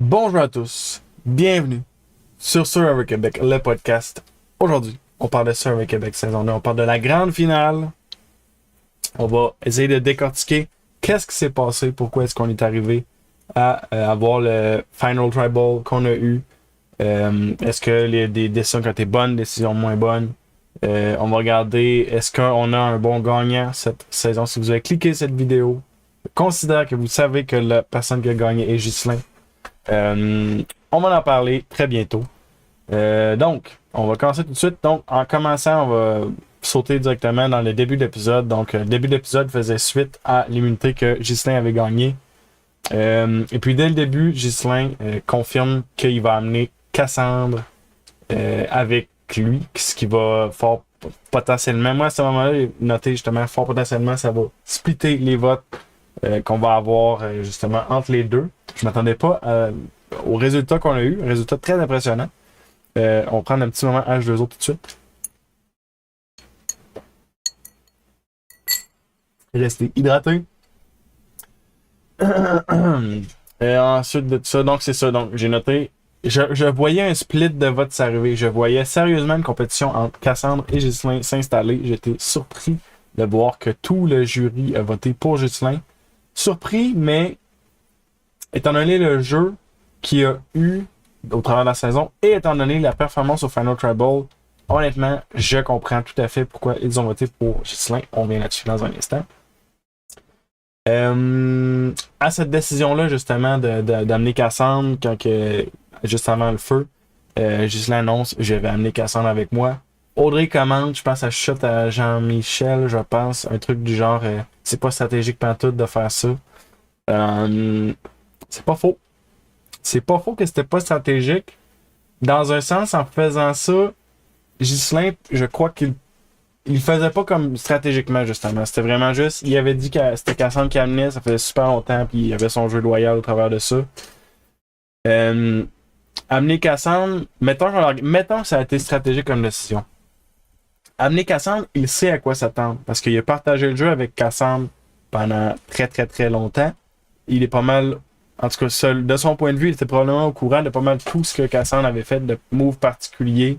Bonjour à tous, bienvenue sur Survivor Québec, le podcast. Aujourd'hui, on parle de Survivor Québec saison 2, on parle de la grande finale. On va essayer de décortiquer qu'est-ce qui s'est passé, pourquoi est-ce qu'on est arrivé à avoir le Final Tribal qu'on a eu. Est-ce que des décisions qui ont été bonnes, décisions moins bonnes. On va regarder, est-ce qu'on a un bon gagnant cette saison. Si vous avez cliqué cette vidéo, considère que vous savez que la personne qui a gagné est Ghislain. On va en parler très bientôt. Donc, on va commencer tout de suite. Donc, en commençant, on va sauter directement dans le début de l'épisode. Donc, le début de l'épisode faisait suite à l'immunité que Ghislain avait gagnée. Et puis, dès le début, Ghislain confirme qu'il va amener Cassandre avec lui, ce qui va fort potentiellement, moi à ce moment-là, j'ai noté justement, fort potentiellement, ça va splitter les votes qu'on va avoir justement entre les deux. Je m'attendais pas au résultat qu'on a eu, un résultat très impressionnant. On va prendre un petit moment H2O tout de suite. Restez hydraté. Et ensuite de tout ça, donc c'est ça. Donc j'ai noté, je voyais un split de votes s'arriver. Je voyais sérieusement une compétition entre Cassandre et Ghislain s'installer. J'étais surpris de voir que tout le jury a voté pour Ghislain. Surpris, mais étant donné le jeu qu'il y a eu au travers de la saison et étant donné la performance au Final Tribal, honnêtement, je comprends tout à fait pourquoi ils ont voté pour Ghislain. On vient là-dessus dans un instant. À cette décision-là, justement, d'amener Cassandre, juste avant le feu, Ghislain annonce je vais amener Cassandre avec moi. Audrey commande, je pense, à chute à Jean-Michel, je pense, un truc du genre c'est pas stratégique pantoute de faire ça. C'est pas faux. C'est pas faux que c'était pas stratégique. Dans un sens, en faisant ça, Ghislain, je crois qu'il faisait pas comme stratégiquement, justement. C'était vraiment juste, il avait dit que c'était Cassandre qui amenait, ça faisait super longtemps, puis il avait son jeu loyal au travers de ça. Amener Cassandre, mettons que ça a été stratégique comme décision. Amener Cassandre, il sait à quoi s'attendre, parce qu'il a partagé le jeu avec Cassandre pendant très très très longtemps. Il est pas mal, en tout cas, de son point de vue, il était probablement au courant de pas mal tout ce que Cassandre avait fait de moves particuliers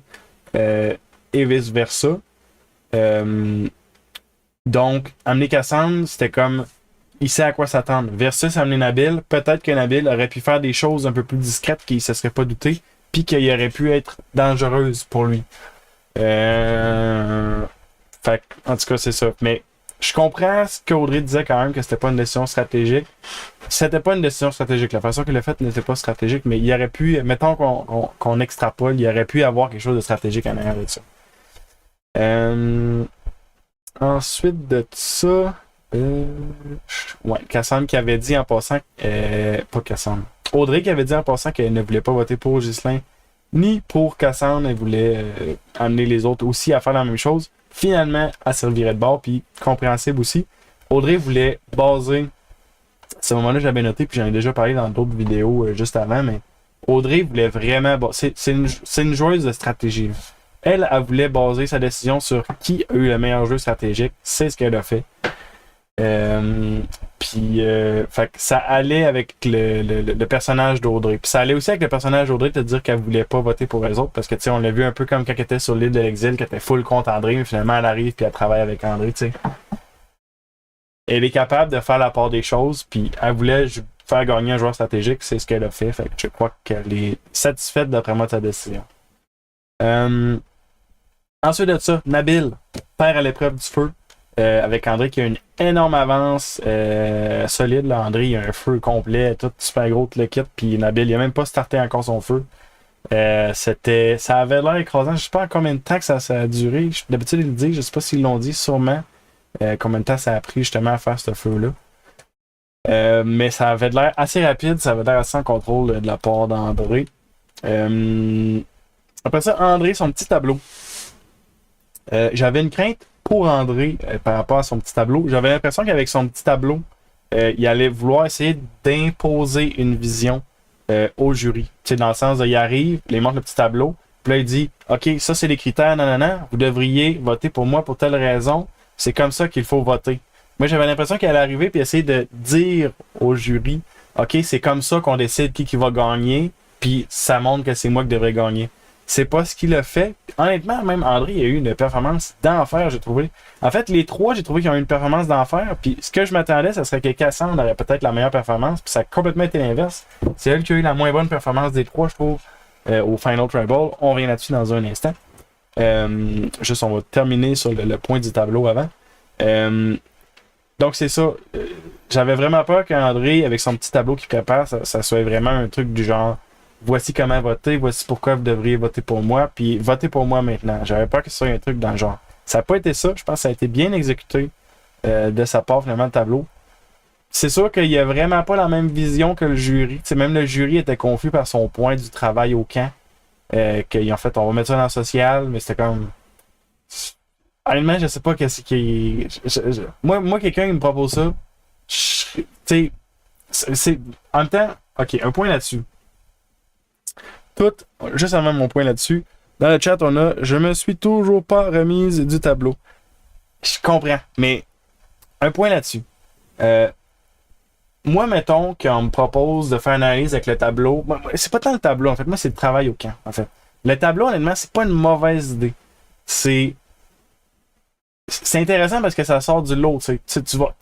et vice-versa. Donc, amener Cassandre, c'était comme il sait à quoi s'attendre. Versus amener Nabil, peut-être que Nabil aurait pu faire des choses un peu plus discrètes qu'il ne se serait pas douté, puis qu'il aurait pu être dangereuse pour lui. Fait en tout cas, c'est ça. Mais je comprends ce qu'Audrey disait quand même, que c'était pas une décision stratégique. C'était pas une décision stratégique. La façon qu'il l'a faite n'était pas stratégique, mais il aurait pu, mettons qu'on extrapole, il aurait pu avoir quelque chose de stratégique en arrière de ça. Ensuite de ça, ouais, Cassandre qui avait dit en passant, pas Cassandre, Audrey qui avait dit en passant qu'elle ne voulait pas voter pour Ghislain ni pour Cassandre, elle voulait amener les autres aussi à faire la même chose. Finalement, elle servirait de bord, puis compréhensible aussi. Audrey voulait baser, à ce moment-là, j'avais noté, puis j'en ai déjà parlé dans d'autres vidéos juste avant, mais Audrey voulait vraiment, c'est une joueuse de stratégie. Elle voulait baser sa décision sur qui a eu le meilleur jeu stratégique. C'est ce qu'elle a fait. Fait que ça allait avec le personnage d'Audrey. Puis ça allait aussi avec le personnage d'Audrey de dire qu'elle voulait pas voter pour les autres. Parce que, tu sais, on l'a vu un peu comme quand elle était sur l'île de l'exil, qu'elle était full contre André, mais finalement, elle arrive puis elle travaille avec André, tu sais. Elle est capable de faire la part des choses, puis elle voulait faire gagner un joueur stratégique. C'est ce qu'elle a fait. Fait que je crois qu'elle est satisfaite d'après moi de sa décision. Ensuite de ça, Nabil perd à l'épreuve du feu avec André qui a une énorme avance solide. Là. André il a un feu complet, tout super gros, tout le kit. Puis Nabil, il a même pas starté encore son feu. Ça avait l'air écrasant. Je sais pas combien de temps que ça a duré. D'habitude, ils le disent. Je sais pas s'ils l'ont dit, sûrement. Combien de temps ça a pris justement à faire ce feu-là. Mais ça avait l'air assez rapide. Ça avait l'air assez en contrôle de la part d'André. Après ça, André, son petit tableau. J'avais une crainte pour André par rapport à son petit tableau. J'avais l'impression qu'avec son petit tableau, il allait vouloir essayer d'imposer une vision au jury. Tu sais, dans le sens de, il arrive, il montre le petit tableau, puis là, il dit « Ok, ça, c'est les critères, nanana, vous devriez voter pour moi pour telle raison. C'est comme ça qu'il faut voter. » Moi, j'avais l'impression qu'elle allait arriver et essayer de dire au jury OK, c'est comme ça qu'on décide qui va gagner, puis ça montre que c'est moi qui devrais gagner. C'est pas ce qu'il a fait. Honnêtement, même André a eu une performance d'enfer, j'ai trouvé. En fait, les trois, j'ai trouvé qu'ils ont eu une performance d'enfer. Puis ce que je m'attendais, ça serait que Cassandre aurait peut-être la meilleure performance. Puis ça a complètement été l'inverse. C'est elle qui a eu la moins bonne performance des trois, je trouve, au Final Tribal. On revient là-dessus dans un instant. Juste, on va terminer sur le point du tableau avant. Donc c'est ça. J'avais vraiment peur qu'André, avec son petit tableau qu'il prépare, ça soit vraiment un truc du genre voici comment voter, voici pourquoi vous devriez voter pour moi, puis votez pour moi maintenant. J'avais peur que ce soit un truc dans le genre. Ça n'a pas été ça, je pense que ça a été bien exécuté de sa part finalement le tableau. C'est sûr qu'il n'y a vraiment pas la même vision que le jury. T'sais, même le jury était confus par son point du travail au camp. Qu'ils ont fait, on va mettre ça dans le social, mais c'était comme. Honnêtement, je sais pas qu'est-ce qui. Moi, quelqu'un qui me propose ça, tu sais, c'est. En même temps, ok, un point là-dessus. Juste avant mon point là-dessus, dans le chat, on a je me suis toujours pas remise du tableau. Je comprends, mais un point là-dessus. Moi, mettons qu'on me propose de faire une analyse avec le tableau. C'est pas tant le tableau, en fait. Moi, c'est le travail au camp, en fait. Le tableau, honnêtement, c'est pas une mauvaise idée. C'est intéressant parce que ça sort du lot.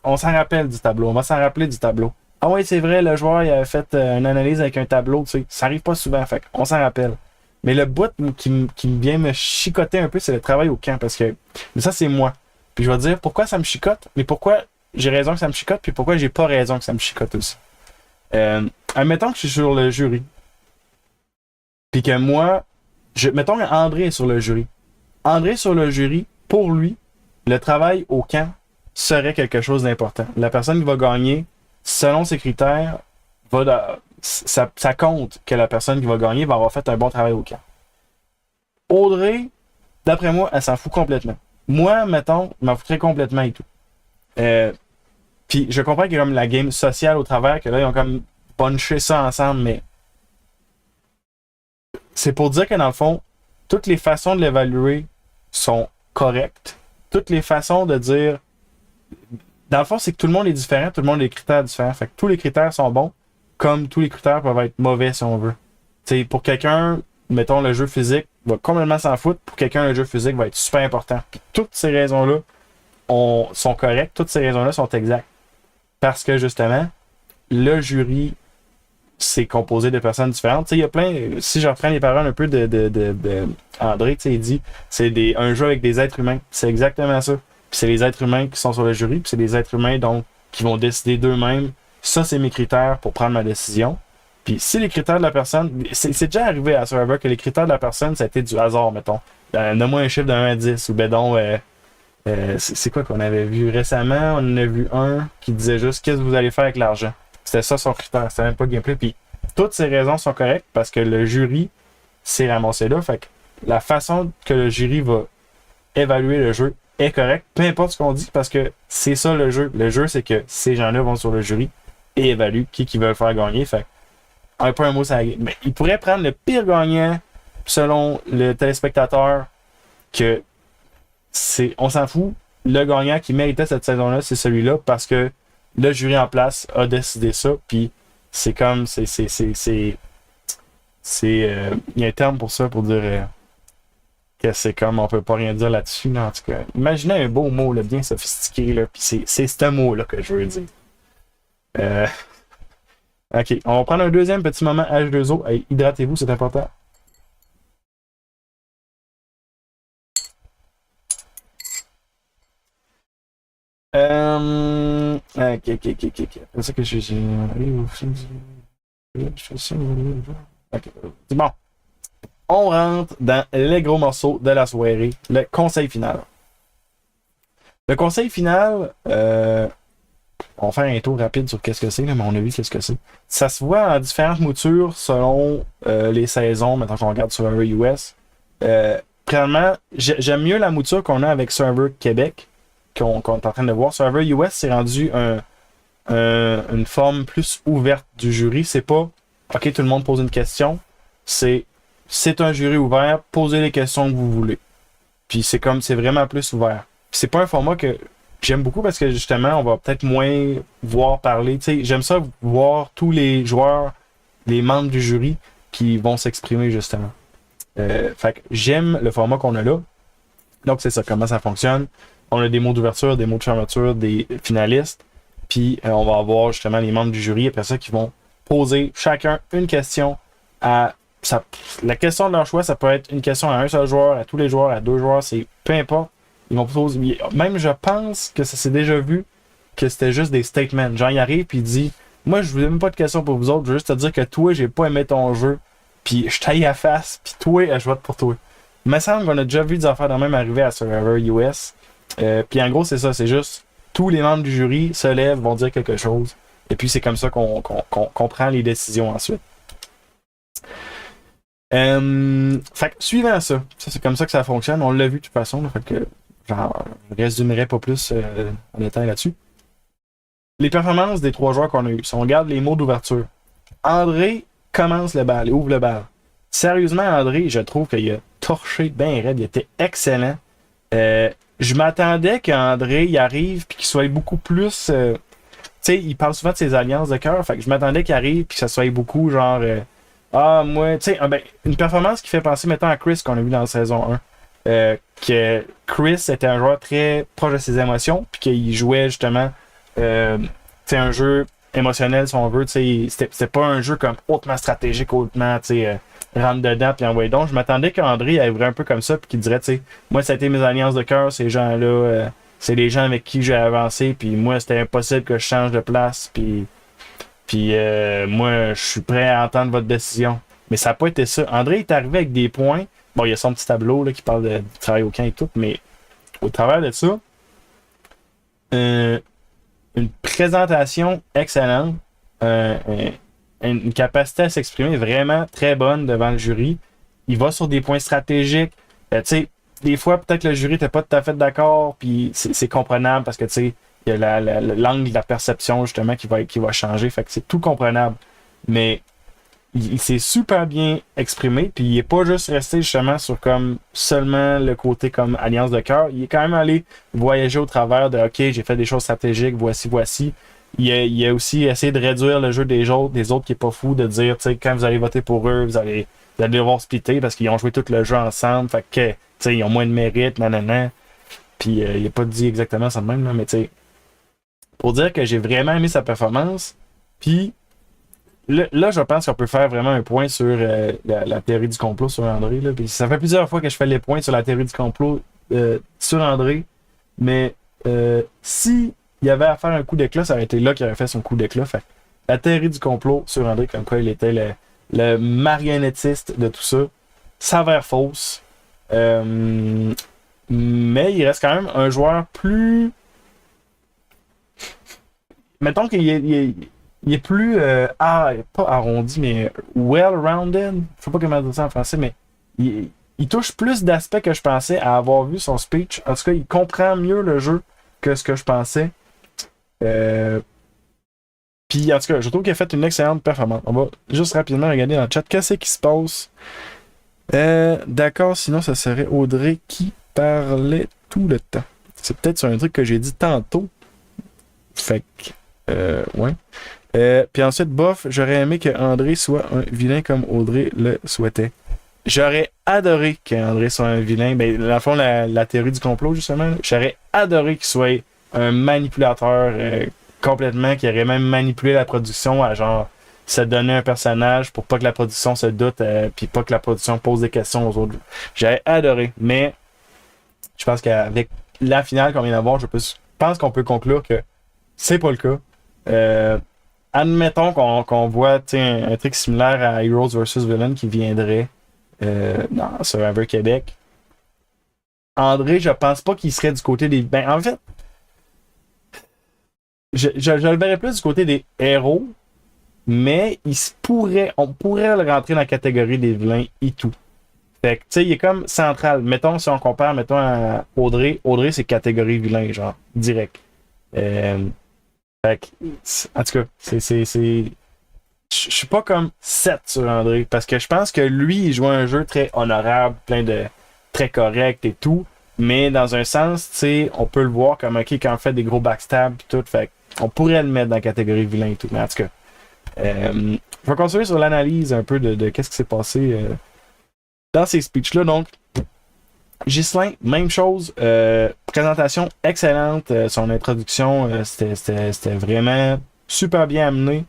On s'en rappelle du tableau. On va s'en rappeler du tableau. Ah oui, c'est vrai, le joueur il avait fait une analyse avec un tableau. Ça arrive pas souvent, fait on s'en rappelle. Mais le bout qui vient me chicoter un peu, c'est le travail au camp. Parce que ça, c'est moi. Puis je vais dire pourquoi ça me chicote, mais pourquoi j'ai raison que ça me chicote, puis pourquoi j'ai pas raison que ça me chicote aussi. Admettons que je suis sur le jury. Puis que moi, mettons qu'André est sur le jury. André sur le jury, pour lui, le travail au camp serait quelque chose d'important. La personne qui va gagner, selon ses critères, ça compte que la personne qui va gagner va avoir fait un bon travail au camp. Audrey, d'après moi, elle s'en fout complètement. Moi, mettons, je m'en foutrais complètement et tout. Puis je comprends qu'il y a comme la game sociale au travers, que là, ils ont comme punché ça ensemble, mais c'est pour dire que dans le fond, toutes les façons de l'évaluer sont correctes. Toutes les façons de dire. Dans le fond, c'est que tout le monde est différent, tout le monde a des critères différents. Fait que tous les critères sont bons, comme tous les critères peuvent être mauvais si on veut. T'sais, pour quelqu'un, mettons, le jeu physique va complètement s'en foutre. Pour quelqu'un, le jeu physique va être super important. Puis toutes ces raisons-là sont correctes, toutes ces raisons-là sont exactes. Parce que justement, le jury, c'est composé de personnes différentes. Il y a plein. Si je reprends les paroles un peu de André, il dit c'est un jeu avec des êtres humains. C'est exactement ça. Puis c'est les êtres humains qui sont sur le jury, puis c'est les êtres humains donc qui vont décider d'eux-mêmes. Ça, c'est mes critères pour prendre ma décision. Puis si les critères de la personne. C'est déjà arrivé à Survivor que les critères de la personne, ça a été du hasard, mettons. Donne-moi un chiffre de 1 à 10, ou ben donc. C'est quoi qu'on avait vu récemment? On en a vu un qui disait juste qu'est-ce que vous allez faire avec l'argent. C'était ça son critère, c'était même pas le gameplay. Puis toutes ces raisons sont correctes parce que le jury s'est ramassé là. Fait que la façon que le jury va évaluer le jeu est correcte, peu importe ce qu'on dit, parce que c'est ça le jeu. Le jeu, c'est que ces gens-là vont sur le jury et évaluent qui veulent faire gagner. Fait que, un mot, ça. Mais ils pourraient prendre le pire gagnant selon le téléspectateur que. On s'en fout. Le gagnant qui méritait cette saison-là, c'est celui-là parce que le jury en place a décidé ça. Puis c'est comme. Il y a un terme pour ça, pour dire que c'est comme on peut pas rien dire là-dessus. Là, en tout cas, imaginez un beau mot là, bien sophistiqué. Là, puis c'est ce mot-là que je veux dire. Ok, on va prendre un deuxième petit moment H2O. Hey, hydratez-vous, c'est important. Ok. C'est ça que j'ai. Ok, c'est bon. On rentre dans les gros morceaux de la soirée, le conseil final. Le conseil final, on va faire un tour rapide sur qu'est-ce que c'est, là, mais on a vu qu'est-ce que c'est. Ça se voit en différentes moutures selon les saisons, maintenant qu'on regarde Survivor US. Premièrement, j'aime mieux la mouture qu'on a avec Survivor Québec, qu'on est en train de voir. Survivor US, c'est rendu une forme plus ouverte du jury. C'est pas, OK, tout le monde pose une question. C'est un jury ouvert, posez les questions que vous voulez. Puis c'est vraiment plus ouvert. Puis c'est pas un format que j'aime beaucoup parce que justement, on va peut-être moins voir parler. Tu sais, j'aime ça voir tous les joueurs, les membres du jury qui vont s'exprimer justement. Fait que j'aime le format qu'on a là. Donc c'est ça, comment ça fonctionne. On a des mots d'ouverture, des mots de fermeture, des finalistes. Puis on va avoir justement les membres du jury après ça qui vont poser chacun une question à la question de leur choix. Ça peut être une question à un seul joueur, à tous les joueurs, à deux joueurs, c'est peu importe. Ils vont poser. Même je pense que ça s'est déjà vu que c'était juste des statements. Genre il arrive puis il dit moi je vous ai même pas de questions pour vous autres, je veux juste te dire que toi j'ai pas aimé ton jeu. Puis je taille à face, puis toi je vote pour toi. Il me semble qu'on a déjà vu des affaires de même arriver à Survivor US. Puis en gros c'est ça, c'est juste tous les membres du jury se lèvent, vont dire quelque chose. Et puis c'est comme ça qu'on prend les décisions ensuite. Fait que suivant ça, c'est comme ça que ça fonctionne. On l'a vu de toute façon. Là, fait que genre, je résumerai pas plus en détail là-dessus. Les performances des trois joueurs qu'on a eu. Si on regarde les mots d'ouverture, André commence le bal, il ouvre le bal. Sérieusement, André, je trouve qu'il a torché bien raide. Il était excellent. Je m'attendais qu'André y arrive et qu'il soit beaucoup plus. Tu sais, il parle souvent de ses alliances de cœur. Fait que je m'attendais qu'il arrive et que ça soit beaucoup genre. Moi, tu sais, une performance qui fait penser maintenant à Chris qu'on a vu dans la saison 1. Que Chris était un joueur très proche de ses émotions puis qu'il jouait justement un jeu émotionnel si on veut. C'était pas un jeu comme hautement stratégique, hautement rentre dedans puis envoyer. Donc je m'attendais qu'André arriverait un peu comme ça puis qu'il dirait moi ça a été mes alliances de cœur, ces gens-là c'est les gens avec qui j'ai avancé puis moi c'était impossible que je change de place puis moi je suis prêt à entendre votre décision. Mais ça n'a pas été ça. André est arrivé avec des points. Bon, il y a son petit tableau là, qui parle du travail au camp et tout, mais au travers de ça, une présentation excellente, une capacité à s'exprimer vraiment très bonne devant le jury. Il va sur des points stratégiques. Tu sais, des fois, peut-être que le jury n'était pas tout à fait d'accord, puis c'est comprenable parce que, tu sais, il y a l'angle de la perception, justement, qui va changer. Fait que c'est tout comprenable. Mais il s'est super bien exprimé, puis il est pas juste resté justement sur comme seulement le côté comme alliance de cœur. Il est quand même allé voyager au travers de OK, j'ai fait des choses stratégiques, voici. Il a aussi essayé de réduire le jeu des autres qui est pas fou, de dire, tu sais, quand vous allez voter pour eux, vous allez devoir splitter parce qu'ils ont joué tout le jeu ensemble, fait que, tu sais, ils ont moins de mérite, nanana. Puis il a pas dit exactement ça de même, là, mais tu sais, pour dire que j'ai vraiment aimé sa performance, puis là, je pense qu'on peut faire vraiment un point sur la théorie du complot sur André. Là. Puis ça fait plusieurs fois que je fais les points sur la théorie du complot sur André. Mais si il y avait à faire un coup d'éclat, ça aurait été là qu'il aurait fait son coup d'éclat. Fait la théorie du complot sur André, comme quoi il était le marionnettiste de tout ça, s'avère fausse. Mais il reste quand même un joueur plus... Mettons qu'il est plus, pas arrondi, mais well-rounded. Je sais pas comment dire ça en français, mais il touche plus d'aspects que je pensais à avoir vu son speech. En tout cas, il comprend mieux le jeu que ce que je pensais. Puis, en tout cas, je trouve qu'il a fait une excellente performance. On va juste rapidement regarder dans le chat. Qu'est-ce qui se passe? D'accord, sinon, ça serait Audrey qui parlait tout le temps. C'est peut-être sur un truc que j'ai dit tantôt. Fait que, ouais. Puis ensuite, bof, j'aurais aimé que André soit un vilain comme Audrey le souhaitait. J'aurais adoré qu'André soit un vilain. Ben, dans le fond, la théorie du complot, justement, j'aurais adoré qu'il soit un manipulateur complètement, qui aurait même manipulé la production à genre se donner un personnage pour pas que la production se doute, puis pas que la production pose des questions aux autres. J'aurais adoré, mais je pense qu'avec la finale qu'on vient d'avoir, je pense qu'on peut conclure que c'est pas le cas. Admettons qu'on voit un truc similaire à Heroes vs Villains qui viendrait dans Survivor Québec. André, je pense pas qu'il serait du côté des... Ben, en fait, je le verrais plus du côté des héros, mais on pourrait le rentrer dans la catégorie des vilains et tout. Fait que, tu sais, il est comme central. Mettons, si on compare, à Audrey. Audrey, c'est catégorie vilain, genre, direct. Fait que, en tout cas, je suis pas comme 7 sur André, parce que je pense que lui, il joue un jeu très honorable, plein de très correct et tout. Mais dans un sens, tu sais, on peut le voir comme, ok, quand on fait des gros backstabs et tout, fait on pourrait le mettre dans la catégorie vilain et tout. Mais en tout cas, je vais continuer sur l'analyse un peu de qu'est-ce qui s'est passé dans ces speeches-là. Donc, Ghislain, même chose. Présentation excellente. Son introduction, c'était vraiment super bien amené.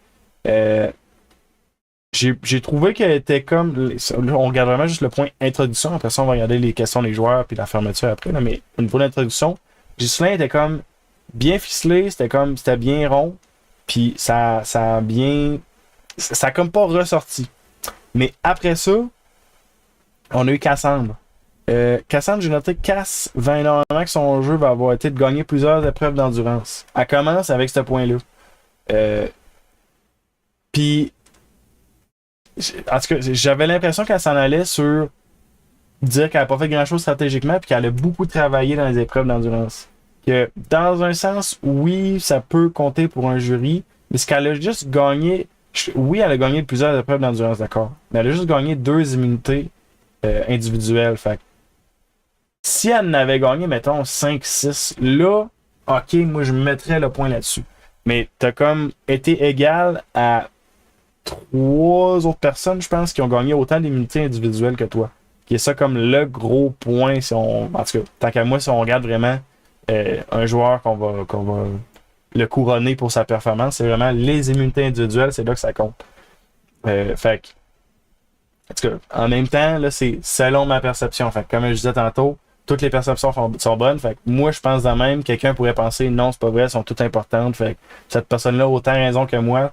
J'ai trouvé qu'elle était comme. On regarde vraiment juste le point introduction. Après ça, on va regarder les questions des joueurs puis la fermeture après. Là, mais au niveau de l'introduction, Ghislain était comme bien ficelé. C'était bien rond. Puis ça a bien. Ça a comme pas ressorti. Mais après ça, on a eu Cassandre. Cassandre, j'ai noté que Cass va énormément que son jeu va avoir été de gagner plusieurs épreuves d'endurance. Elle commence avec ce point-là. Puis, en tout cas, j'avais l'impression qu'elle s'en allait sur dire qu'elle n'a pas fait grand-chose stratégiquement puis qu'elle a beaucoup travaillé dans les épreuves d'endurance. Que dans un sens, oui, ça peut compter pour un jury, mais ce qu'elle a juste gagné, oui, elle a gagné plusieurs épreuves d'endurance, d'accord, mais elle a juste gagné 2 immunités individuelles. Fait si elle en avait gagné, mettons, 5-6, là, ok, moi je mettrais le point là-dessus. Mais t'as comme été égal à 3 autres personnes, je pense, qui ont gagné autant d'immunités individuelles que toi. Qui est ça comme le gros point, si on. En tout cas, tant qu'à moi, si on regarde vraiment un joueur qu'on va le couronner pour sa performance, c'est vraiment les immunités individuelles, c'est là que ça compte. Fait que. En tout cas, en même temps, là, c'est selon ma perception. Fait que, comme je disais tantôt, toutes les perceptions sont bonnes. Fait que moi, je pense de même, quelqu'un pourrait penser non, c'est pas vrai, elles sont toutes importantes. Fait que cette personne-là a autant raison que moi.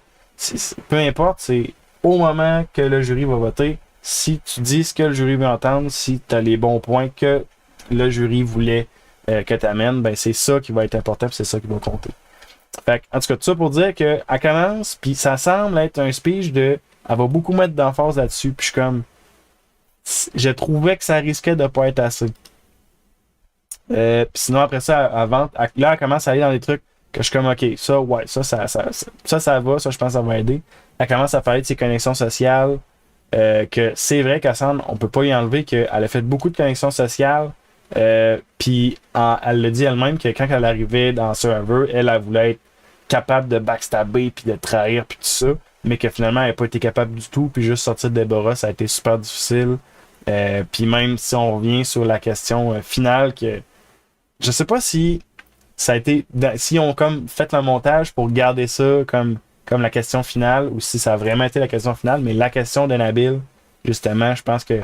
Peu importe, c'est au moment que le jury va voter, si tu dis ce que le jury veut entendre, si tu as les bons points que le jury voulait que tu amènes, ben c'est ça qui va être important et c'est ça qui va compter. Fait que, en tout cas, tout ça pour dire qu'elle commence, puis ça semble être un speech de. Elle va beaucoup mettre d'emphase là-dessus, puis je suis comme. Je trouvais que ça risquait de pas être assez. Puis sinon, après ça, là, elle commence à aller dans des trucs que je suis comme, ok, ça, ouais, ça va, ça, je pense que ça va aider. Elle commence à parler de ses connexions sociales, que c'est vrai, Cassandre, on peut pas y enlever qu'elle a fait beaucoup de connexions sociales, puis elle le dit elle-même que quand elle arrivait dans Survivor, elle voulait être capable de backstabber, puis de trahir, puis tout ça, mais que finalement, elle n'a pas été capable du tout, puis juste sortir de Deborah, ça a été super difficile. Puis même si on revient sur la question finale, que je sais pas si ça a été. Si on comme fait le montage pour garder ça comme la question finale ou si ça a vraiment été la question finale, mais la question de Nabil, justement, je pense que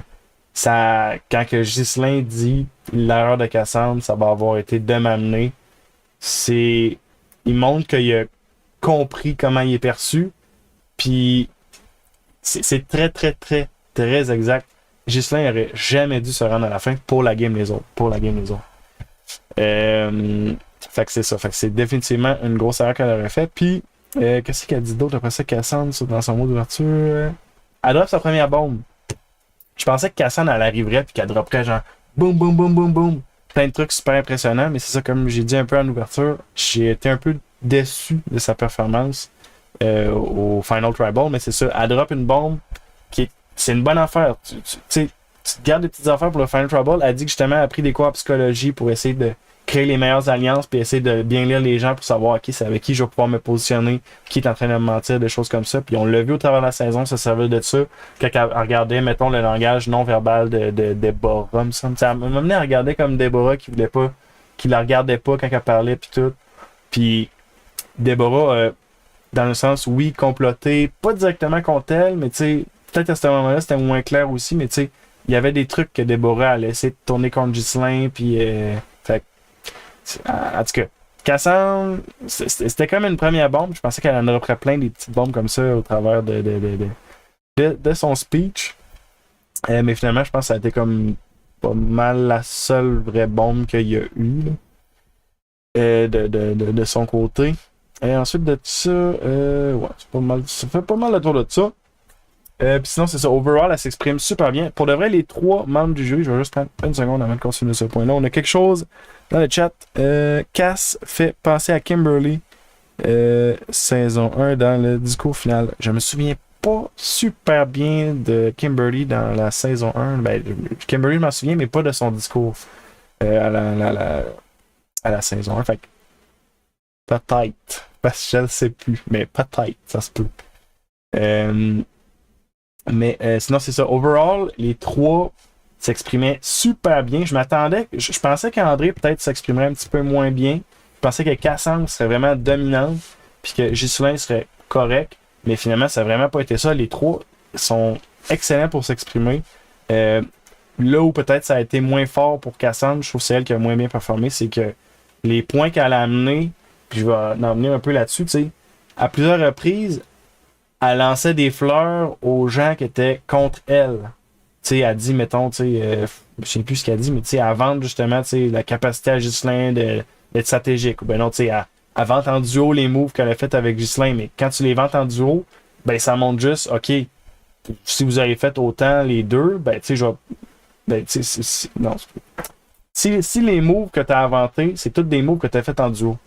ça. Quand que Ghislain dit l'erreur de Cassandre, ça va avoir été de m'amener. Il montre qu'il a compris comment il est perçu. Puis c'est très, très, très, très exact. Ghislain n'aurait jamais dû se rendre à la fin pour la game des autres. Fait que c'est ça. Fait que c'est définitivement une grosse erreur qu'elle aurait fait. Puis, qu'est-ce qu'elle dit d'autre après ça, Cassandre, dans son mot d'ouverture? Elle drop sa première bombe. Je pensais que Cassandre, elle arriverait puis qu'elle dropperait genre boum, boum, boum, boum, boum. Plein de trucs super impressionnants, mais c'est ça, comme j'ai dit un peu en ouverture, j'ai été un peu déçu de sa performance au Final Tribal, mais c'est ça, elle drop une bombe c'est une bonne affaire. Tu te gardes des petites affaires pour le Final Tribal. Elle dit que justement, elle a pris des cours en psychologie pour essayer de créer les meilleures alliances puis essayer de bien lire les gens pour savoir ok, c'est avec qui je vais pouvoir me positionner, qui est en train de me mentir, des choses comme ça. Puis on l'a vu au travers de la saison, ça servait de ça. Quand elle regardait, mettons, le langage non verbal de Deborah, me semble. Ça m'a amené à regarder comme Deborah qui la regardait pas quand elle parlait puis tout. Puis Deborah, dans le sens, oui, comploter, pas directement contre elle, mais tu sais, peut-être à ce moment-là, c'était moins clair aussi, mais tu sais, il y avait des trucs que Deborah a laissé tourner contre Ghislain, puis fait en tout cas, Cassandre, c'était comme une première bombe. Je pensais qu'elle en aurait plein des petites bombes comme ça au travers de son speech. Mais finalement, je pense que ça a été comme pas mal la seule vraie bombe qu'il y a eu de son côté. Et ensuite de ça, ouais, c'est pas mal, ça fait pas mal le tour de ça. Puis sinon, c'est ça. Overall, elle s'exprime super bien. Pour de vrai, les 3 membres du jury, je vais juste prendre une seconde avant de continuer ce point-là. On a quelque chose dans le chat. Cass fait penser à Kimberly, saison 1, dans le discours final. Je me souviens pas super bien de Kimberly dans la saison 1. Ben, Kimberly, je m'en souviens, mais pas de son discours. à la saison 1. Fait que peut-être. Parce que je ne sais plus. Mais peut-être, ça se peut. Mais sinon, c'est ça. Overall, les trois s'exprimaient super bien. Je pensais qu'André peut-être s'exprimerait un petit peu moins bien. Je pensais que Cassandre serait vraiment dominante, puis que Ghislain serait correct. Mais finalement, ça n'a vraiment pas été ça. Les trois sont excellents pour s'exprimer. Là où peut-être ça a été moins fort pour Cassandre, je trouve que c'est elle qui a moins bien performé, c'est que les points qu'elle a amenés, puis je vais en venir un peu là-dessus, tu sais, à plusieurs reprises, elle lançait des fleurs aux gens qui étaient contre elle. Tu sais, elle dit, mettons, tu sais, je sais plus ce qu'elle dit, mais tu sais, elle vante justement, tu sais, la capacité à Ghislain d'être stratégique. Ou ben non, tu sais, elle vante en duo les moves qu'elle a fait avec Ghislain, mais quand tu les ventes en duo, ben ça montre juste, ok, si vous avez fait autant les deux, ben tu sais, je vais. Ben, tu sais, non. Si les moves que tu as inventés, c'est tous des moves que tu as fait en duo,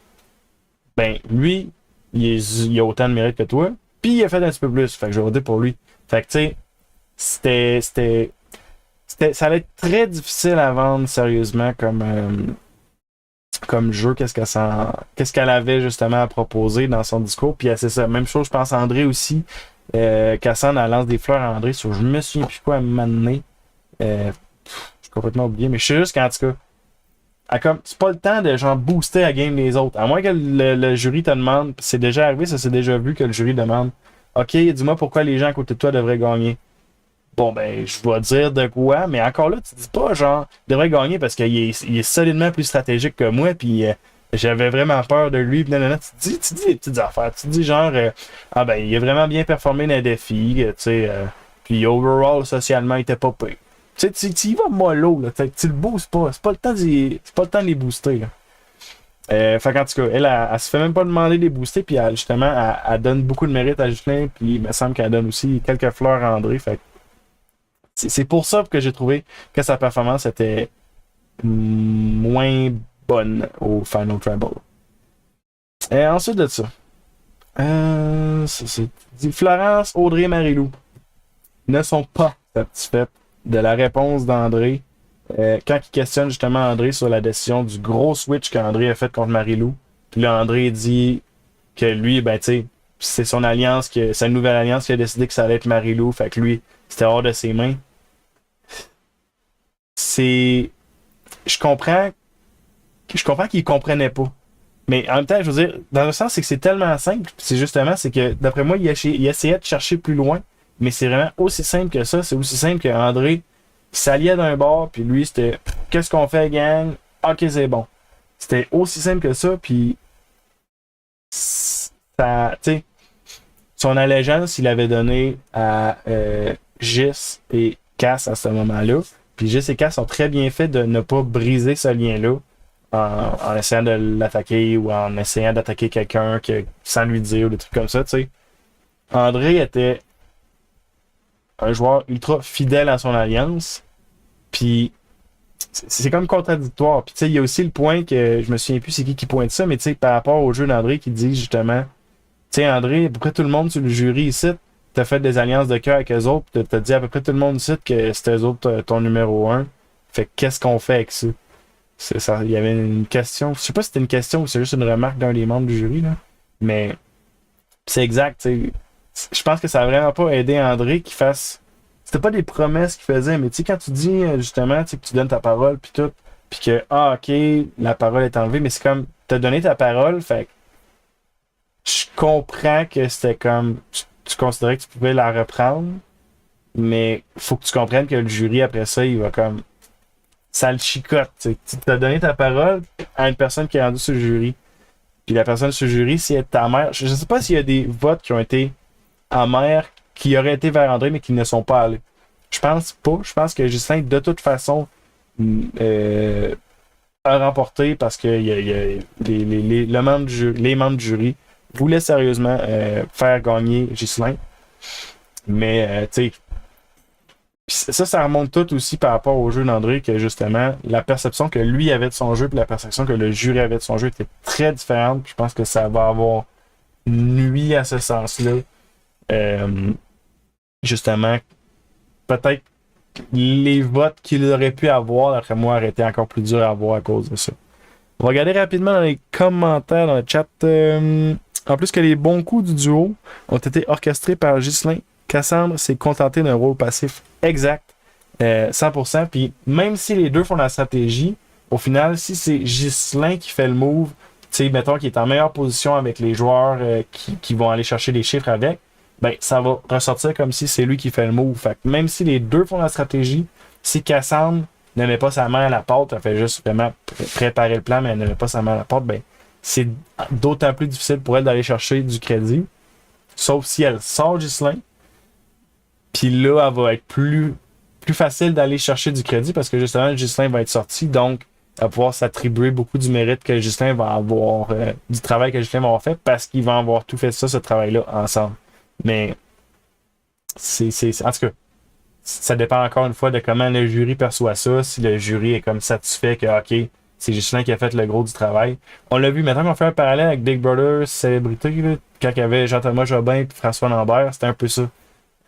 ben lui, il a autant de mérite que toi, puis il a fait un petit peu plus. Fait que je vais voter pour lui. Fait que tu sais, ça allait être très difficile à vendre sérieusement comme jeu, qu'est-ce qu'elle avait justement à proposer dans son discours. Puis c'est ça, même chose, je pense à André aussi. Cassandre, elle lance des fleurs à André sur je me souviens plus quoi à m'amener. J'ai complètement oublié, mais je sais juste qu'en tout cas, c'est pas le temps de genre booster la game des autres. À moins que le jury te demande, c'est déjà arrivé, ça s'est déjà vu que le jury demande ok, dis-moi pourquoi les gens à côté de toi devraient gagner. Bon, ben, je vais dire de quoi, mais encore là, tu dis pas, genre, il devrait gagner parce il est solidement plus stratégique que moi, puis j'avais vraiment peur de lui, puis nanana. Tu dis des petites affaires, tu dis genre, ah ben, il a vraiment bien performé dans les défis, tu sais, puis overall, socialement, il était pas pire. Tu sais, tu y vas mollo, là, tu le boostes pas, c'est pas le temps de les booster, là. Fait qu'en tout cas, elle se fait même pas demander de les booster, puis justement, elle donne beaucoup de mérite à Justin, puis il me semble qu'elle donne aussi quelques fleurs à André, fait c'est pour ça que j'ai trouvé que sa performance était moins bonne au Final Tribal. Et ensuite de ça, c'est dit Florence, Audrey et Marie-Lou ne sont pas satisfaites de la réponse d'André quand il questionne justement André sur la décision du gros switch qu'André a fait contre Marie-Lou. Puis là, André dit que lui, ben tu sais, c'est son alliance, sa nouvelle alliance qui a décidé que ça allait être Marie-Lou. Fait que lui, c'était hors de ses mains. Je comprends qu'il comprenait pas. Mais en même temps, je veux dire, dans le sens, c'est que c'est tellement simple. C'est que, d'après moi, il essayait de chercher plus loin. Mais c'est vraiment aussi simple que ça. C'est aussi simple que André s'alliait d'un bord, puis lui, c'était qu'est-ce qu'on fait, gang? Ok, c'est bon. C'était aussi simple que ça, puis ça, tu sais, son allégeance, il avait donné à Gis et Cass à ce moment-là. Puis Jess et Cass ont très bien fait de ne pas briser ce lien-là en essayant de l'attaquer ou en essayant d'attaquer quelqu'un sans lui dire ou des trucs comme ça, tu sais. André était un joueur ultra fidèle à son alliance, puis c'est comme contradictoire. Puis tu sais, il y a aussi le point que je me souviens plus c'est qui pointe ça, mais tu sais, par rapport au jeu d'André qui dit justement, tu sais, André, à peu près tout le monde sur le jury ici, t'as fait des alliances de cœur avec eux autres, t'as dit à peu près tout le monde ici que c'était eux autres ton numéro 1. Fait que qu'est-ce qu'on fait avec ça? Il y avait une question, je sais pas si c'était une question ou c'est juste une remarque d'un des membres du jury, là. Mais c'est exact, tu sais. Je pense que ça a vraiment pas aidé André qu'il fasse. C'était pas des promesses qu'il faisait, mais tu sais, quand tu dis justement que tu donnes ta parole puis tout, puis que ok, la parole est enlevée, mais c'est comme t'as donné ta parole, fait que je comprends que c'était comme tu considérais que tu pouvais la reprendre, mais faut que tu comprennes que le jury après ça, il va comme ça le chicote. Tu t'as donné ta parole à une personne qui est rendue sur le jury. Puis la personne sur le jury, si elle est ta mère, je sais pas s'il y a des votes qui ont été amers, qui auraient été vers André, mais qui ne sont pas allés. Je pense pas. Je pense que Justin, de toute façon, a remporté parce que les membres du jury voulaient sérieusement faire gagner Ghislain. Mais, tu sais, ça remonte tout aussi par rapport au jeu d'André, que justement, la perception que lui avait de son jeu et la perception que le jury avait de son jeu était très différente. Puis je pense que ça va avoir nuit à ce sens-là. Justement, peut-être les votes qu'il aurait pu avoir, d'après moi, auraient été encore plus durs à avoir à cause de ça. On va regarder rapidement dans les commentaires, dans le chat. En plus que les bons coups du duo ont été orchestrés par Ghislain, Cassandre s'est contenté d'un rôle passif exact, 100%. Puis même si les deux font la stratégie, au final, si c'est Ghislain qui fait le move, tu sais, mettons qu'il est en meilleure position avec les joueurs qui vont aller chercher des chiffres avec, ben ça va ressortir comme si c'est lui qui fait le move. Fait que même si les deux font la stratégie, si Cassandre ne met pas sa main à la porte, elle fait juste vraiment préparer le plan, mais elle ne met pas sa main à la porte, ben c'est d'autant plus difficile pour elle d'aller chercher du crédit. Sauf si elle sort Ghislain. Puis là, elle va être plus facile d'aller chercher du crédit parce que justement, Ghislain va être sorti. Donc, elle va pouvoir s'attribuer beaucoup du mérite que Ghislain va avoir, du travail que Ghislain va avoir fait parce qu'ils vont avoir tout fait ça, ce travail-là, ensemble. Mais, en tout cas, ça dépend encore une fois de comment le jury perçoit ça. Si le jury est comme satisfait que, OK, c'est Ghislain qui a fait le gros du travail. On l'a vu, maintenant qu'on fait un parallèle avec Big Brother Célébrité, là, quand il y avait Jean-Thomas Jobin et François Lambert, c'était un peu ça.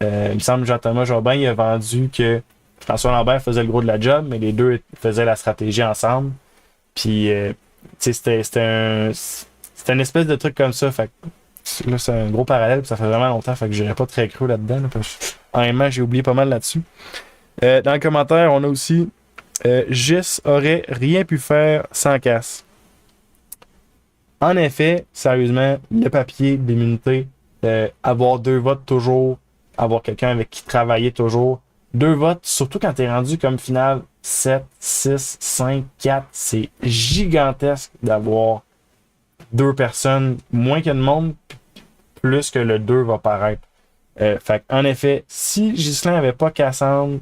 Il me semble que Jean-Thomas Jobin il a vendu que François Lambert faisait le gros de la job, mais les deux faisaient la stratégie ensemble. Puis, c'était une espèce de truc comme ça. Fait que, là, c'est un gros parallèle, puis ça fait vraiment longtemps, fait que j'irais pas très creux là-dedans. Là, parce que, honnêtement, j'ai oublié pas mal là-dessus. Dans le commentaire, on a aussi Gis aurait rien pu faire sans Cass. En effet, sérieusement, le papier d'immunité, avoir 2 votes toujours, avoir quelqu'un avec qui travailler toujours. 2 votes, surtout quand t'es rendu comme finale 7, 6, 5, 4, c'est gigantesque d'avoir 2 personnes, moins qu'il y a de monde, plus que le 2 va paraître. Fait en effet, si Ghislain n'avait pas Cassandre,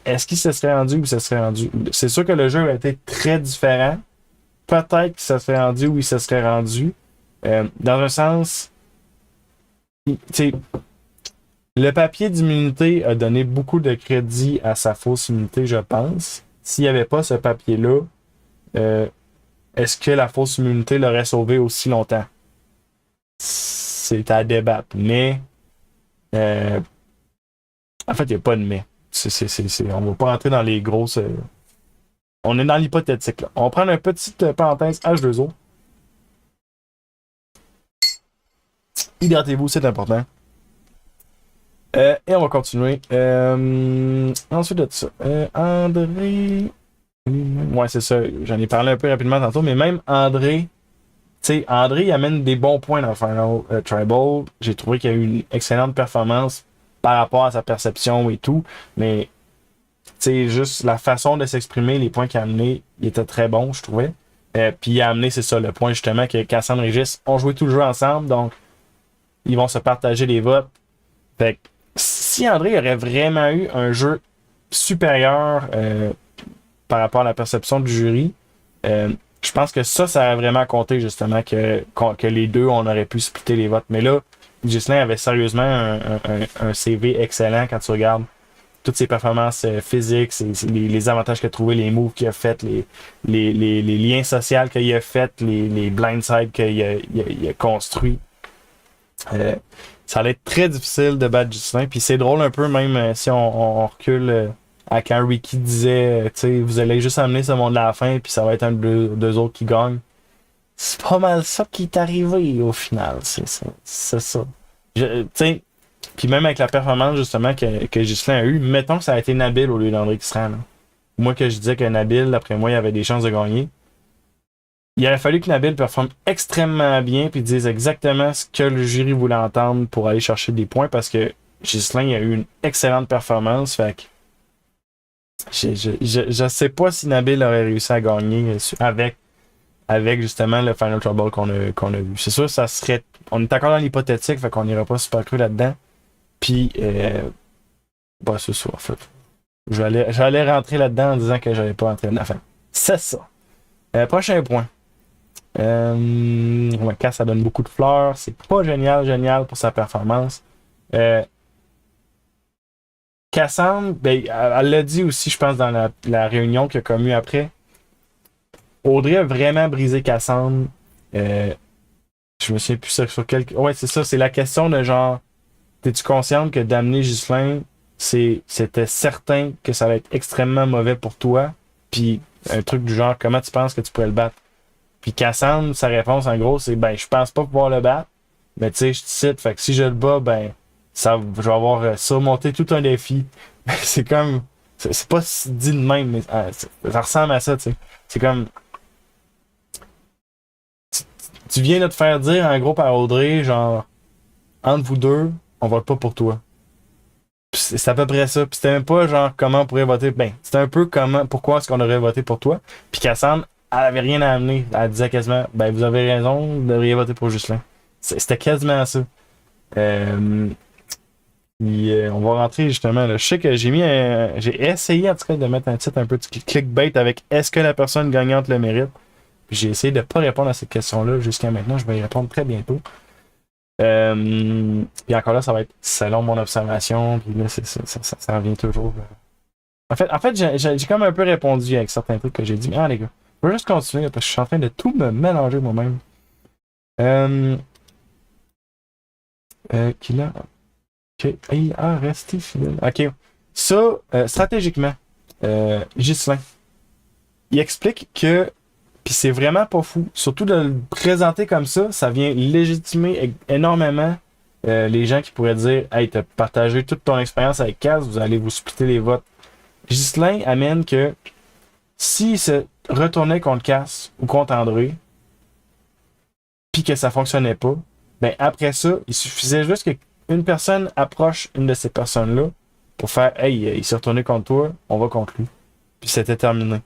est-ce qu'il se serait rendu ou il se serait rendu? C'est sûr que le jeu aurait été très différent. Peut-être qu'il se serait rendu ou il se serait rendu. Dans un sens, le papier d'immunité a donné beaucoup de crédit à sa fausse immunité, je pense. S'il n'y avait pas ce papier-là, est-ce que la fausse immunité l'aurait sauvé aussi longtemps? C'est à débattre. Mais, en fait, il n'y a pas de mais. On ne va pas rentrer dans les grosses... on est dans l'hypothétique, là. On va prendre une petite parenthèse H2O. Hydratez-vous, c'est important. Et on va continuer. Ensuite de ça, André... Ouais, c'est ça. J'en ai parlé un peu rapidement tantôt, mais même André... Tu sais, André, il amène des bons points dans le Final Tribal. J'ai trouvé qu'il y a eu une excellente performance par rapport à sa perception et tout. Mais, tu sais, juste la façon de s'exprimer, les points qu'il a amenés, il était très bon, je trouvais. Puis il a amené, c'est ça, le point justement que Cassandre et Gis ont joué tout le jeu ensemble, donc ils vont se partager les votes. Fait que si André aurait vraiment eu un jeu supérieur par rapport à la perception du jury, je pense que ça aurait vraiment compté justement que les deux, on aurait pu splitter les votes. Mais là, Ghislain avait sérieusement un CV excellent quand tu regardes toutes ses performances physiques, les avantages qu'il a trouvés, les moves qu'il a fait, les liens sociaux qu'il a fait, les blindsides qu'il a construits. Ça allait être très difficile de battre Ghislain. Puis c'est drôle un peu, même si on recule à quand Ricky disait, tu sais, vous allez juste amener ce monde à la fin, puis ça va être un de deux autres qui gagne. C'est pas mal ça qui est arrivé au final. C'est ça. Tu sais, puis même avec la performance justement que Ghislain a eu, mettons que ça a été Nabil au lieu d'André qui se rend. Moi que je disais que Nabil, d'après moi, il avait des chances de gagner. Il aurait fallu que Nabil performe extrêmement bien puis dise exactement ce que le jury voulait entendre pour aller chercher des points parce que Ghislain a eu une excellente performance. Fait que je sais pas si Nabil aurait réussi à gagner avec justement le Final Trouble qu'on a vu. C'est sûr, ça serait. On est encore dans l'hypothétique, fait qu'on n'ira pas super cru là-dedans. Puis, bah, c'est ça, en fait. J'allais rentrer là-dedans en disant que j'allais pas rentrer là-dedans. Enfin, c'est ça. Prochain point. Cass, ça donne beaucoup de fleurs. C'est pas génial pour sa performance. Cassandre, ben, elle l'a dit aussi, je pense, dans la réunion qu'il y a commu après. Audrey a vraiment brisé Cassandre. Je me souviens plus sur quel. Ouais, c'est ça. C'est la question de genre, t'es-tu consciente que d'amener Ghislain, c'était certain que ça allait être extrêmement mauvais pour toi. Puis un truc du genre, comment tu penses que tu pourrais le battre? Puis Cassandre, sa réponse en gros, c'est ben je pense pas pouvoir le battre. Mais tu sais, je te cite, fait que si je le bats, ben je vais avoir surmonté tout un défi. C'est comme. C'est pas dit de même, mais ça ressemble à ça, tu sais. C'est comme. Tu viens de te faire dire en gros par Audrey, genre, entre vous deux, on vote pas pour toi. Puis c'est à peu près ça. Puis c'était même pas genre comment on pourrait voter. Ben, c'était un peu pourquoi est-ce qu'on aurait voté pour toi. Puis Cassandre, elle avait rien à amener. Elle disait quasiment, ben vous avez raison, vous devriez voter pour Justin. C'était quasiment ça. Euh, on va rentrer justement. Là. Je sais que j'ai essayé en tout cas de mettre un titre un peu de clickbait avec est-ce que la personne gagnante le mérite. Puis j'ai essayé de pas répondre à cette question-là jusqu'à maintenant. Je vais y répondre très bientôt. Puis encore là, ça va être selon mon observation. Puis là, ça revient toujours. En fait j'ai comme un peu répondu avec certains trucs que j'ai dit. Mais les gars, je vais juste continuer parce que je suis en train de tout me mélanger moi-même. Qui là? Ok. Il a resté fidèle. Ok. Ça, stratégiquement, Ghislain, il explique que, puis c'est vraiment pas fou, surtout de le présenter comme ça vient légitimer énormément les gens qui pourraient dire hey, t'as partagé toute ton expérience avec Kaz, vous allez vous splitter les votes. Ghislain amène que s'il se retournait contre Cass ou contre André, puis que ça fonctionnait pas, ben après ça, il suffisait juste qu'une personne approche une de ces personnes-là pour faire hey, il s'est retourné contre toi, on va contre lui. Puis c'était terminé.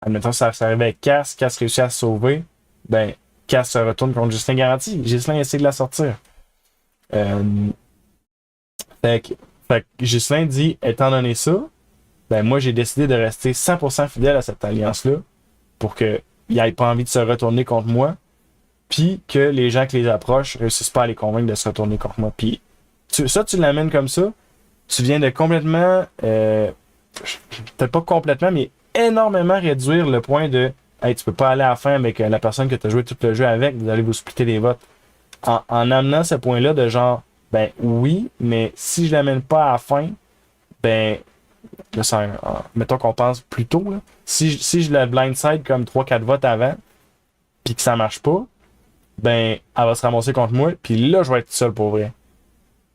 Admettons, ça arrivait avec Cass réussit à se sauver, ben Cass se retourne contre Justin Garanti. Ghislain essaie de la sortir. Fait que Ghislain dit, étant donné ça, ben moi j'ai décidé de rester 100% fidèle à cette alliance-là pour qu'il n'ait pas envie de se retourner contre moi, puis que les gens qui les approchent réussissent pas à les convaincre de se retourner contre moi. Puis tu l'amènes comme ça, tu viens de complètement, peut-être pas complètement, mais énormément réduire le point de hey, tu peux pas aller à la fin avec la personne que tu as joué tout le jeu avec, vous allez vous splitter les votes. En amenant ce point-là de genre ben oui, mais si je l'amène pas à la fin, ben là, mettons qu'on pense plus tôt, là, si je le blindside comme 3-4 votes avant, puis que ça marche pas, ben elle va se ramasser contre moi, puis là je vais être seul pour vrai.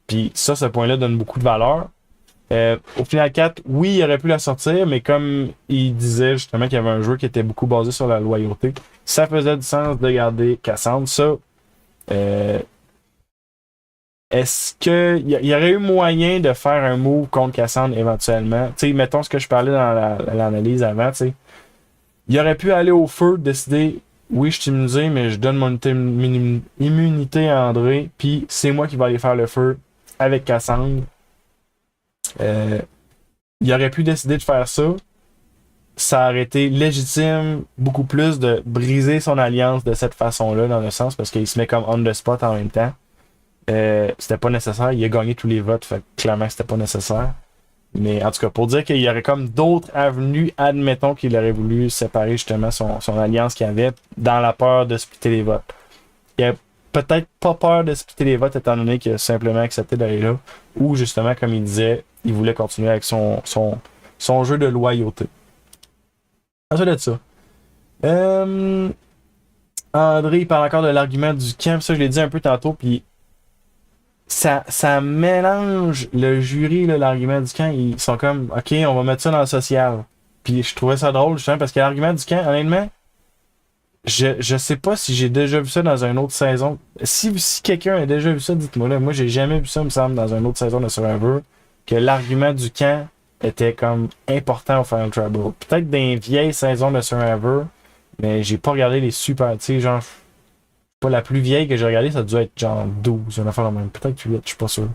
Puis ça, ce point-là donne beaucoup de valeur. Au final 4, oui, il aurait pu la sortir, mais comme il disait justement qu'il y avait un jeu qui était beaucoup basé sur la loyauté, ça faisait du sens de garder Cassandre. Ça, est-ce qu'il y aurait eu moyen de faire un move contre Cassandre éventuellement? Tu sais, mettons ce que je parlais dans l'analyse avant, tu sais. Il aurait pu aller au feu, décider, oui, je suis immunisé, mais je donne mon immunité à André, puis c'est moi qui vais aller faire le feu avec Cassandre. Il aurait pu décider de faire ça. Ça aurait été légitime beaucoup plus de briser son alliance de cette façon-là, dans le sens, parce qu'il se met comme on the spot en même temps. C'était pas nécessaire. Il a gagné tous les votes, fait que clairement c'était pas nécessaire. Mais en tout cas, pour dire qu'il y aurait comme d'autres avenues, admettons qu'il aurait voulu séparer justement son alliance qu'il avait dans la peur de splitter les votes. Il a peut-être pas peur de splitter les votes étant donné qu'il a simplement accepté d'aller là. Ou justement, comme il disait, il voulait continuer avec son jeu de loyauté. Ensuite de ça. André, il parle encore de l'argument du camp. Ça, je l'ai dit un peu tantôt, puis ça mélange le jury, là, l'argument du camp. Ils sont comme, OK, on va mettre ça dans le social. Puis je trouvais ça drôle, justement, parce que l'argument du camp, honnêtement, je sais pas si j'ai déjà vu ça dans une autre saison. Si quelqu'un a déjà vu ça, dites-moi là. Moi, j'ai jamais vu ça, me semble, dans une autre saison de Survivor, que l'argument du camp était comme important au Final Trouble. Peut-être dans les vieilles saisons de Survivor, mais j'ai pas regardé les super, tu sais, genre, pas la plus vieille que j'ai regardée, ça a dû être genre 12, une affaire la même. Peut-être 8, je suis pas sûr.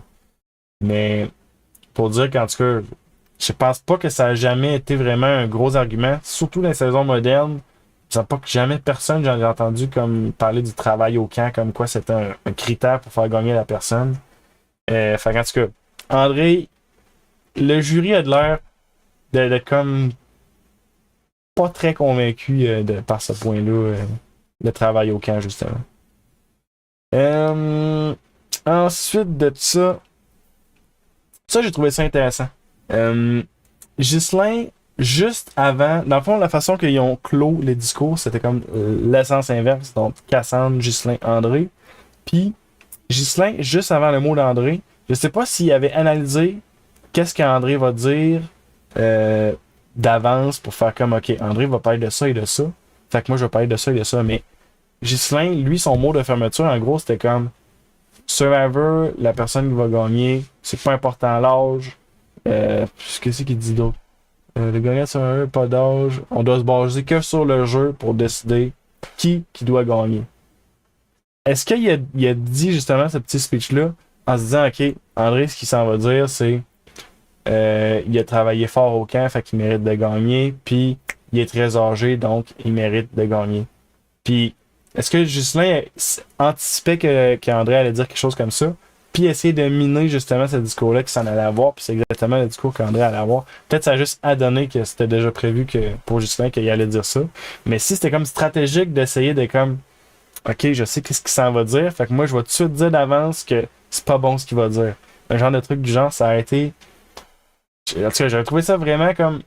Mais pour dire qu'en tout cas, je pense pas que ça a jamais été vraiment un gros argument, surtout dans les saisons modernes. Je sais pas que jamais personne, j'en ai entendu comme parler du travail au camp, comme quoi c'était un critère pour faire gagner la personne. Fait en tout cas, André, le jury a de l'air de comme pas très convaincu par ce point-là, le travail au camp, justement. Ensuite de ça, Ça, j'ai trouvé ça intéressant. Ghislain, juste avant, dans le fond, la façon qu'ils ont clos les discours, c'était comme l'essence inverse. Donc, Cassandre, Ghislain, André. Puis, Ghislain, juste avant le mot d'André, je sais pas s'il avait analysé qu'est-ce qu'André va dire d'avance pour faire comme, OK, André va parler de ça et de ça. Fait que moi, je vais parler de ça et de ça. Mais Ghislain, lui, son mot de fermeture, en gros, c'était comme Survivor, la personne qui va gagner, c'est pas important l'âge. Qu'est-ce qu'il dit d'autre? Le gagnant de Survivor, pas d'âge. On doit se baser que sur le jeu pour décider qui doit gagner. Est-ce qu'il a dit justement ce petit speech-là en se disant, OK, André, ce qu'il s'en va dire, c'est il a travaillé fort au camp, fait qu'il mérite de gagner, puis il est très âgé, donc il mérite de gagner. Puis, est-ce que Ghislain anticipait qu'André allait dire quelque chose comme ça, puis essayer de miner justement ce discours-là qu'il s'en allait avoir, puis c'est exactement le discours qu'André allait avoir. Peut-être ça a juste adonné que c'était déjà prévu que pour Ghislain qu'il allait dire ça. Mais si c'était comme stratégique d'essayer de comme OK, je sais qu'est-ce qu'il s'en va dire, fait que moi je vais tout de suite dire d'avance que c'est pas bon ce qu'il va dire. Un genre de truc du genre, ça a été. En tout cas, j'avais trouvé ça vraiment comme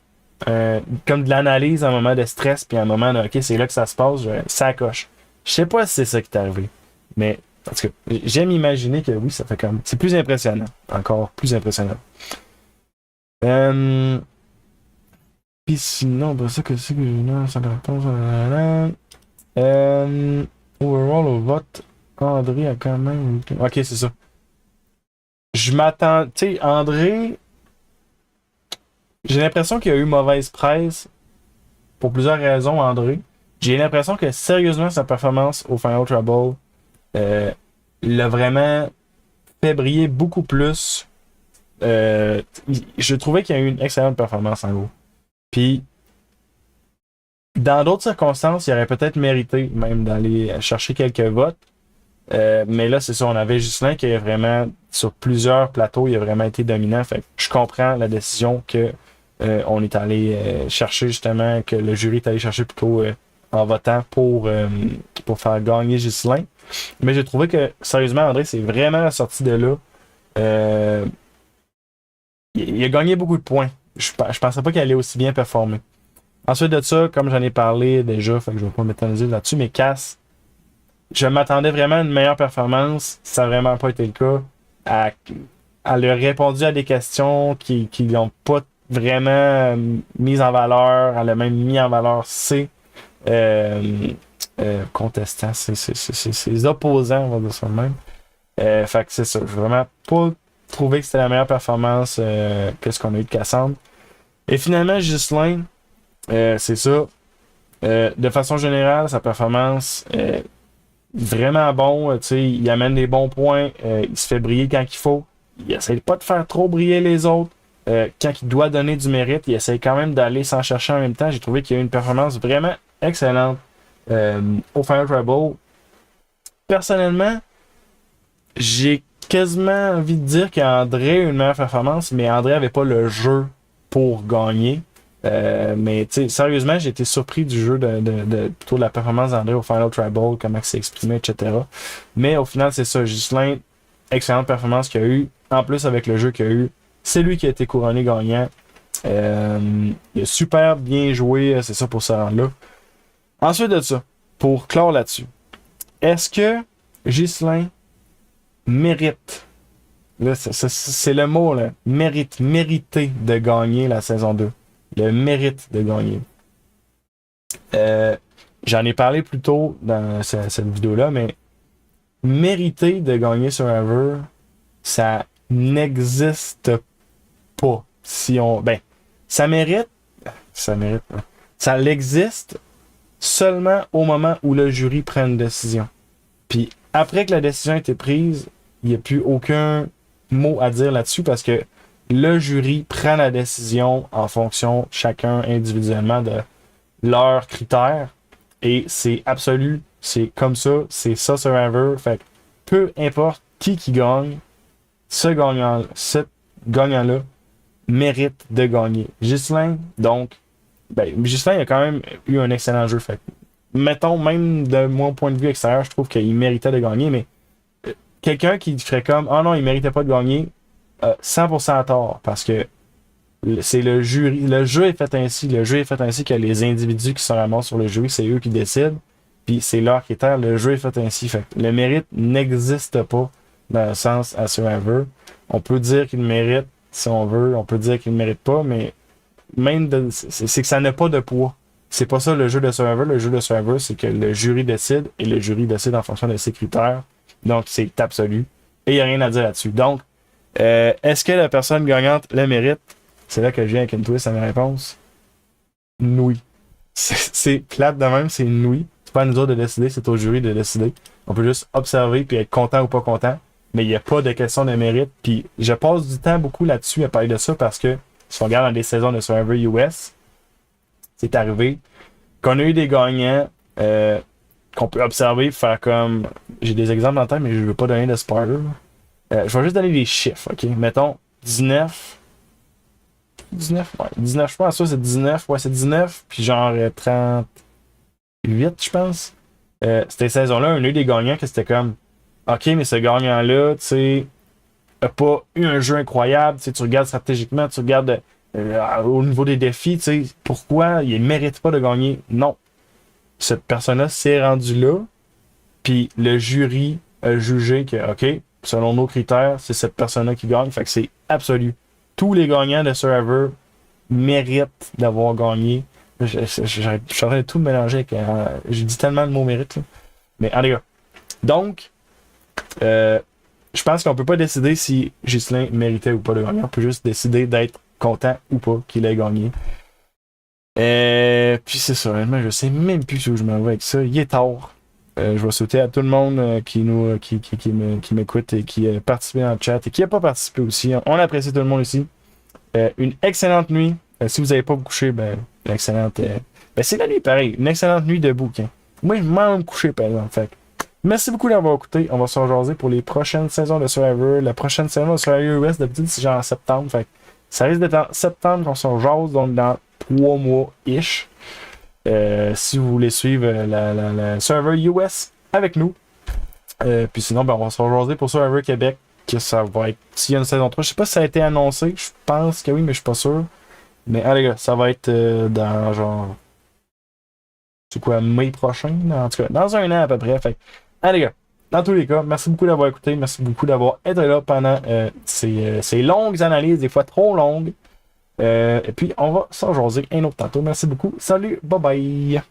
de l'analyse à un moment de stress, puis à un moment de OK, c'est là que ça se passe, ça coche. Je sais pas si c'est ça qui est arrivé, mais en tout cas, j'aime imaginer que oui, ça fait comme. C'est plus impressionnant. Encore plus impressionnant. Puis sinon, ben ça que c'est que j'ai sans réponse. Overall, au vote, André a quand même. Ok, c'est ça. Je m'attends. Tu sais, André, j'ai l'impression qu'il a eu mauvaise presse pour plusieurs raisons, André. J'ai l'impression que sérieusement, sa performance au Final Trouble l'a vraiment fait briller beaucoup plus. Je trouvais qu'il y a eu une excellente performance en gros. Puis, dans d'autres circonstances, il aurait peut-être mérité même d'aller chercher quelques votes. Mais là, c'est ça, on avait Ghislain qui a vraiment, sur plusieurs plateaux, il a vraiment été dominant. Fait que je comprends la décision que on est allé chercher justement, que le jury est allé chercher plutôt en votant pour faire gagner Ghislain. Mais j'ai trouvé que, sérieusement, André, c'est vraiment sorti de là. Il a gagné beaucoup de points. Je pensais pas qu'il allait aussi bien performer. Ensuite de ça, comme j'en ai parlé déjà, fait que je vais pas m'éterniser là-dessus, mais Cass, je m'attendais vraiment à une meilleure performance. Ça n'a vraiment pas été le cas. Elle a répondu à des questions qui l'ont pas vraiment mis en valeur. Elle a même mis en valeur ses contestants, ses opposants, on va dire ça de même. Fait que c'est ça. Je vraiment pas trouvé que c'était la meilleure performance que ce qu'on a eu de Cassandre. Et finalement, Ghislain, c'est ça. De façon générale, sa performance vraiment bon. Il amène des bons points. Il se fait briller quand il faut. Il essaie pas de faire trop briller les autres. Quand il doit donner du mérite, il essaie quand même d'aller s'en chercher en même temps. J'ai trouvé qu'il y a eu une performance vraiment excellente au Final Trouble. Personnellement, j'ai quasiment envie de dire qu'André a une meilleure performance, mais André avait pas le jeu pour gagner. Mais tu sais, sérieusement, j'ai été surpris du jeu plutôt de la performance d'André au Final Trouble, comment il s'est exprimé, etc. Mais au final, c'est ça. Ghislain, excellente performance qu'il a eu. En plus, avec le jeu qu'il a eu, c'est lui qui a été couronné gagnant. Il a super bien joué, c'est ça pour se rendre là. Ensuite de ça, pour clore là-dessus, est-ce que Ghislain mérite, là, c'est le mot, là, mériter de gagner la saison 2? Le mérite de gagner. J'en ai parlé plus tôt dans cette vidéo-là, mais mériter de gagner Survivor, ça n'existe pas. Si on. Ben, ça mérite. Ça mérite. Ça l'existe seulement au moment où le jury prend une décision. Puis après que la décision a été prise, il n'y a plus aucun mot à dire là-dessus parce que le jury prend la décision en fonction chacun individuellement de leurs critères et c'est absolu, c'est comme ça, c'est ça Survivor. Fait que peu importe qui gagne, ce gagnant-là mérite de gagner. Ghislain, donc, Ghislain a quand même eu un excellent jeu. Fait que, mettons, même de mon point de vue extérieur, je trouve qu'il méritait de gagner, mais quelqu'un qui ferait comme, oh non, il méritait pas de gagner, a 100% tort parce que c'est le jury. Le jeu est fait ainsi. Le jeu est fait ainsi que les individus qui sont ramassés sur le jury, c'est eux qui décident. Puis c'est leur critère. Le jeu est fait ainsi. Fait que le mérite n'existe pas dans le sens à Survivor. On peut dire qu'il mérite si on veut. On peut dire qu'il ne mérite pas, mais même c'est que ça n'a pas de poids. C'est pas ça le jeu de Survivor. Le jeu de Survivor, c'est que le jury décide et le jury décide en fonction de ses critères. Donc c'est absolu. Et il n'y a rien à dire là-dessus. Donc, est-ce que la personne gagnante le mérite? C'est là que je viens avec une twist à ma réponse. Oui. C'est plate de même, c'est une oui. C'est pas à nous autres de décider, c'est au jury de décider. On peut juste observer puis être content ou pas content. Mais il n'y a pas de question de mérite. Puis je passe du temps beaucoup là-dessus à parler de ça parce que si on regarde dans des saisons de Survivor US, c'est arrivé qu'on a eu des gagnants qu'on peut observer, faire comme. J'ai des exemples dans le tête, mais je ne veux pas donner de spoiler. Je vais juste donner des chiffres, ok? Mettons 19. 19, ouais. 19, je pense, ça c'est 19. Ouais, c'est 19, puis genre 38, je pense. Cette saison-là, on a eu des gagnants que c'était comme. Ok, mais ce gagnant-là, tu sais, a pas eu un jeu incroyable. Tu sais, tu regardes stratégiquement, tu regardes au niveau des défis, tu sais, pourquoi il ne mérite pas de gagner? Non. Cette personne-là s'est rendue là, puis le jury a jugé que, ok, selon nos critères, c'est cette personne-là qui gagne. Fait que c'est absolu. Tous les gagnants de Survivor méritent d'avoir gagné. Je suis en train de tout mélanger avec. Je dis tellement le mot mérite. Là. Mais allez, gars. Donc, je pense qu'on peut pas décider si Ghislain méritait ou pas de gagner. On peut juste décider d'être content ou pas qu'il ait gagné. Puis c'est ça, honnêtement, je sais même plus où je m'en vais avec ça. Il est tard. Je vais souhaiter à tout le monde qui m'écoute et qui a participé dans le chat et qui n'a pas participé aussi. On apprécie tout le monde ici. Une excellente nuit. Si vous n'avez pas vous coucher, ben, excellente. C'est la nuit, pareil. Une excellente nuit de bouquin. Moi, je m'en me coucher, par exemple. Fait. Merci beaucoup d'avoir écouté. On va se rejaser pour les prochaines saisons de Survivor. La prochaine saison de Survivor US, d'habitude, c'est genre en septembre. Fait. Ça risque d'être en septembre qu'on se rejase, donc dans 3 mois-ish. Si vous voulez suivre la Survivor US avec nous. Puis sinon, ben, on va se rejoindre pour Survivor Québec. Que ça va être. S'il y a une saison 3, je sais pas si ça a été annoncé. Je pense que oui, mais je suis pas sûr. Mais allez, gars, ça va être dans genre. C'est quoi, mai prochain? En tout cas, dans un an à peu près. Fait allez, gars, dans tous les cas, merci beaucoup d'avoir écouté. Merci beaucoup d'avoir été là pendant ces longues analyses, des fois trop longues. Et puis, on va s'en jaser un autre tantôt. Merci beaucoup. Salut, bye bye.